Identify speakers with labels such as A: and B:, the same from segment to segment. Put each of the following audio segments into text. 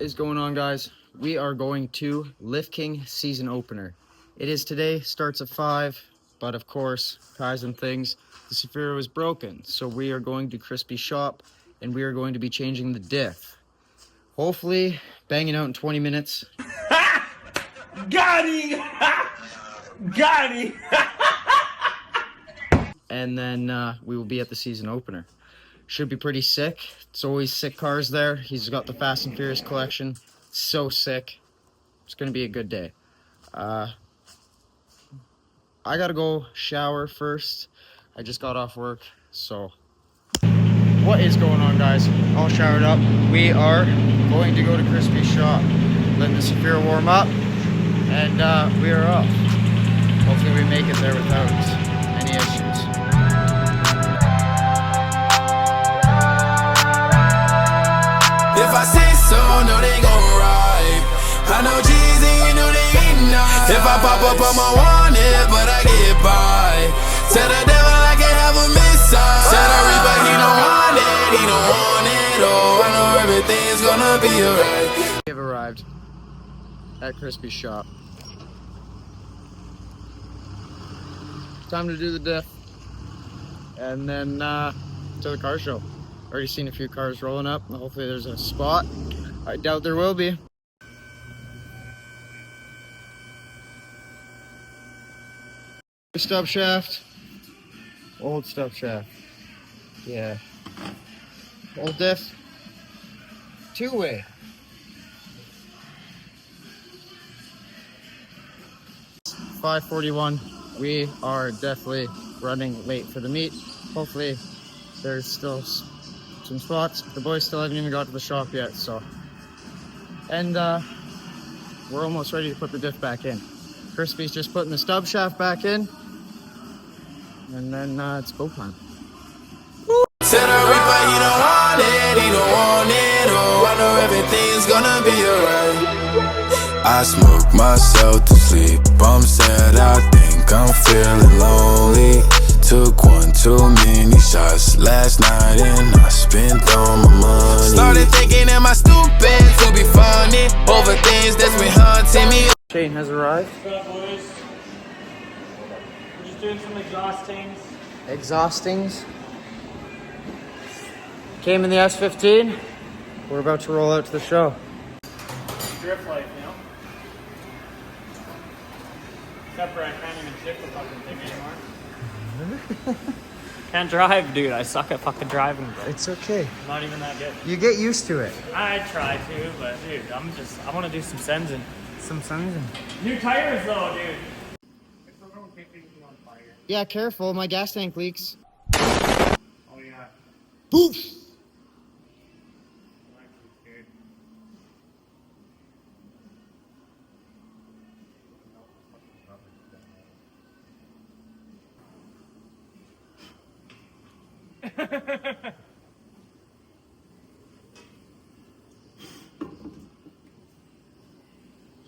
A: Is going on, guys? We are going to Lift King season opener. It is today, starts at 5, but of course, ties and things, the Saphira was broken, so we are going to Crispy Shop and we are going to be changing the diff. Hopefully banging out in 20 minutes.
B: Got him! Got him!
A: And then we will be at the season opener. Should be pretty sick. It's always sick cars there. He's got the Fast and Furious collection. So sick. It's gonna be a good day. I gotta go shower first. I just got off work, so. What is going on, guys? All showered up. We are going to go to Crispy Shop. Letting the Saphira warm up, and we are off. Hopefully we make it there without any issues.
C: If I say so, no they gon' ride. I know G's and you know they ain't nice. If I pop up, I'ma want it, but I get by. Tell the devil I can have a missile. Tell the reaper he don't want it, he don't want it. Oh, I know everything's gonna be alright.
A: We have arrived at Crispy Shop. Time to do the diff. And then to the car show. Already seen a few cars rolling up. Hopefully there's a spot. I doubt there will be. Stub shaft. Old stub shaft. Yeah. Old diff. Two-way. $5:41. We are definitely running late for the meet. Hopefully there's still some spots. The boys still haven't even got to the shop yet, so. And we're almost ready to put the diff back in. Crispy's just putting the stub shaft back in. And then it's go time.
C: Tell the reaper he don't want it, he don't want it. Oh, I know everything's gonna be alright. I smoke myself to sleep. I'm sad, I think I'm feeling lonely. Took one too many shots last night and I spent all my money. Started thinking, am I stupid to be funny over things that's been haunting me?
A: Shane has arrived.
B: What's up, boys? We're just doing some exhaustings.
A: Exhaustings. Came in the S15. We're about to roll out to the show.
B: Drift life, you know? Except for I can't even shift the fucking thing anymore. Can't drive, dude. I suck at fucking driving, bro.
A: It's okay.
B: I'm not even that good.
A: You get used to it.
B: I try to, but dude, I want to do some sensing.
A: Some sensing.
B: New tires though, dude. I still don't take anything on fire.
A: Yeah, careful. My gas tank leaks.
B: Oh yeah.
A: Boof!
B: I'm actually scared.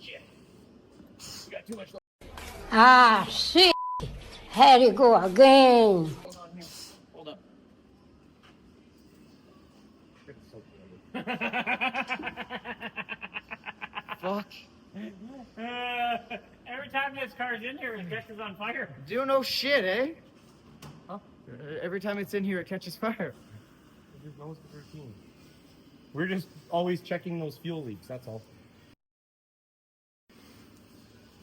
B: Shit. You got too much.
D: Ah, shit. Here you go again.
B: Hold on here. Hold up.
A: Fuck.
B: Every time this car's in here, it catches on fire.
A: Do no shit, eh?
B: Huh?
A: Every time it's in here, it catches fire.
E: Just knows the routine. We're just always checking those fuel leaks, that's all.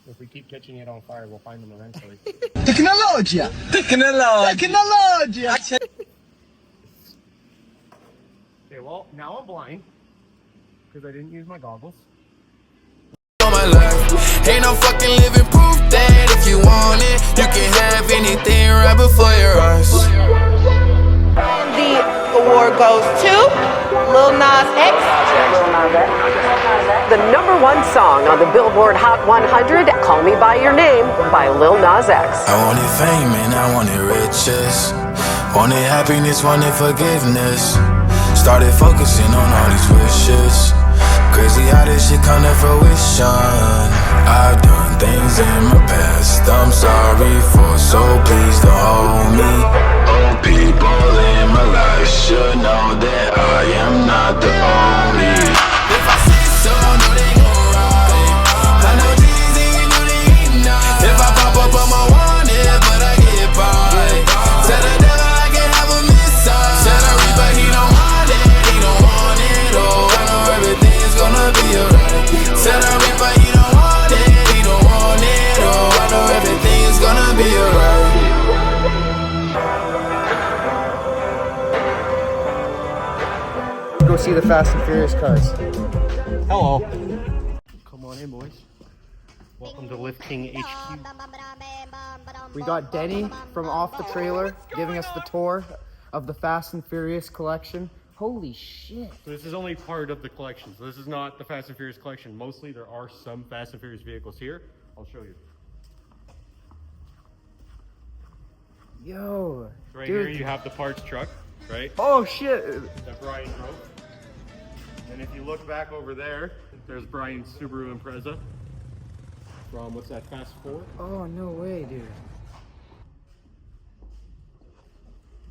E: If we keep catching it on fire, we'll find them eventually.
F: Tecnologia! Tecnologia!
E: Okay, well, now I'm blind. Because I didn't use my goggles.
C: On my life, ain't no fucking living proof that if you want it, you can have anything right before your eyes.
G: The award goes to Lil Nas X. The #1 song on the Billboard Hot 100, Call Me By Your Name by Lil Nas X.
C: I wanted fame and I wanted riches. Wanted happiness, wanted forgiveness. Started focusing on all these wishes. Crazy how this shit come to fruition. I've done things in my past I'm sorry for, so please don't hold me. Old people in my life should know that I am not the only. If I say so, be alright.
A: Go see the Fast and Furious cars.
E: Hello. Come on in, boys. Welcome to Lift King HQ.
A: We got Denny from Off the Trailer giving us the tour of the Fast and Furious collection. Holy shit.
E: So this is only part of the collection. So this is not the Fast and Furious collection. Mostly there are some Fast and Furious vehicles here. I'll show you.
A: Yo.
E: Right
A: dude.
E: here you have the parts truck, right?
A: Oh shit.
E: That Brian drove. And if you look back over there, there's Brian's Subaru Impreza. From, what's that, Fast 4?
A: Oh, no way, dude.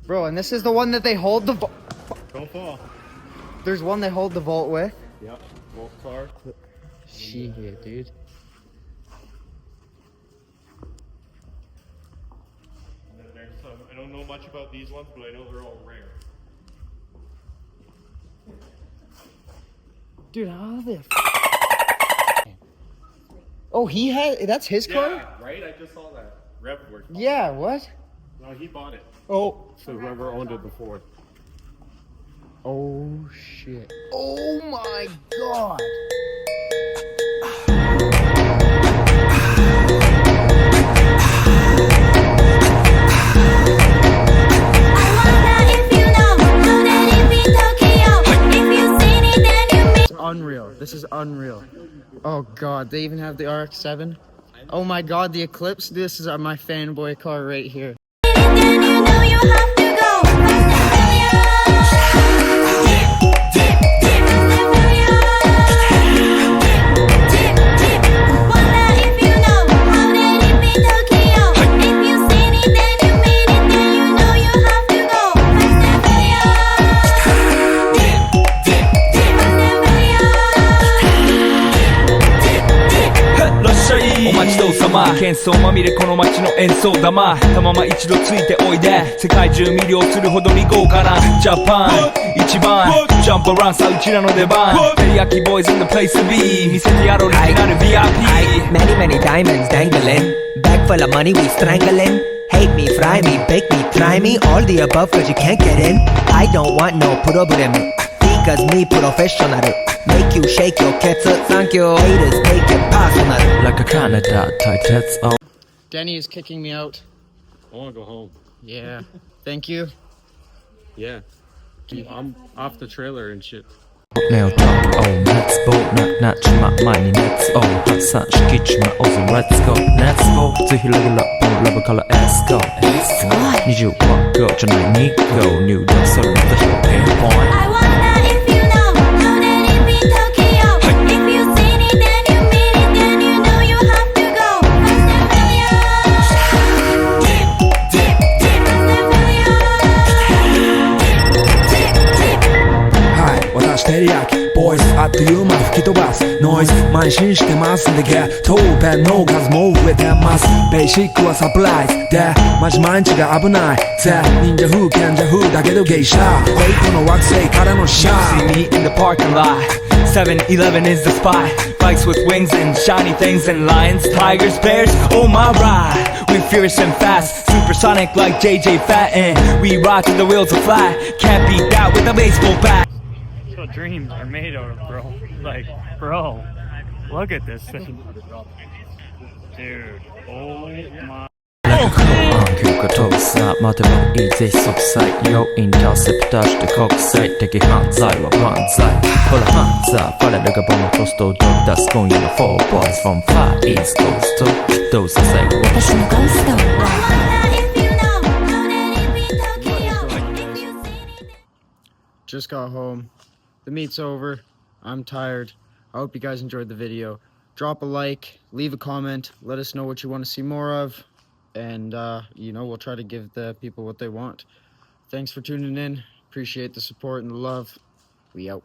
A: Bro, and this is the one that they hold the vault.
E: Don't fall.
A: There's one they hold the vault with.
E: Yep, Wolf car.
A: Shit, dude.
E: And then there's some, I don't know much about these ones, but I know they're all rare.
A: Dude, how the Oh, he had, that's his car?
E: Yeah, right? I just saw that. Rev work.
A: Yeah, what?
E: No, he bought it.
A: Oh.
E: So whoever owned it before.
A: Oh, shit. Oh my god. Unreal. This is unreal. Oh god, they even have the RX-7. Oh my god, the Eclipse. This is my fanboy car right here.
H: 喧騒まみれこの街の演奏玉たまま一度ついておいで世界中魅了するほどに豪華なジャパン一番ジャンプランさうちらの出番テリヤキボーイズ in the place to be 見せてやろうオリジナル VIP
I: Many many diamonds dangling Bag full of money we strangling Hate me, fry me, bake me, try me All the above cause you can't get in I don't want no problem Because me professional Make you shake your cats Thank you Haters take it personal
H: Like a Canada tight heads on
A: Denny is kicking me out.
E: I want to go home.
A: Yeah. Thank you.
E: Yeah. I'm off the trailer and shit.
H: ネオタック Oh let's go なちま前に Let's go 発散しきちまおうぜ Let's go Let's go ず広げラップのラブから Let's go Let's go 20は Go じゃない Need go 入力するのとひと Pinpoint
J: I wonder if you know How that it be Tokyo If you seen it then you mean it Then you know you have to go Fast and furious Dip, dip, dip Fast and furious
F: はい、私テリヤキボイスあっという間吹き飛ばすノイズ慢心してますんでゲットペンの数も増えてますベーシックはサプライズでマジ毎日が危ないぜ忍者風賢者風だけど芸者フェイクの惑星からのシャ
H: See me in the parking lot 7-Eleven is the spot Bikes with wings and shiny things and lions, tigers, bears, oh my ride We fierce and fast, supersonic like JJ Fatten We ride till the wheels are flat Can't beat that with a baseball bat
B: That's what dreams are made out of, bro. Like, bro, look at this thing. Dude, oh my.
H: 急が飛ぶさ待てばいいぜ即歳よインターセプターして国際的犯罪は万歳ほらハンザーファレルがボムトストを取り出す今夜の4 boys from far east coast どうせ最後私のゴースト
A: Just got home. The meet's over. I'm tired. I hope you guys enjoyed the video. Drop a like, leave a comment, let us know what you want to see more of. And, you know, we'll try to give the people what they want. Thanks for tuning in. Appreciate the support and the love. We out.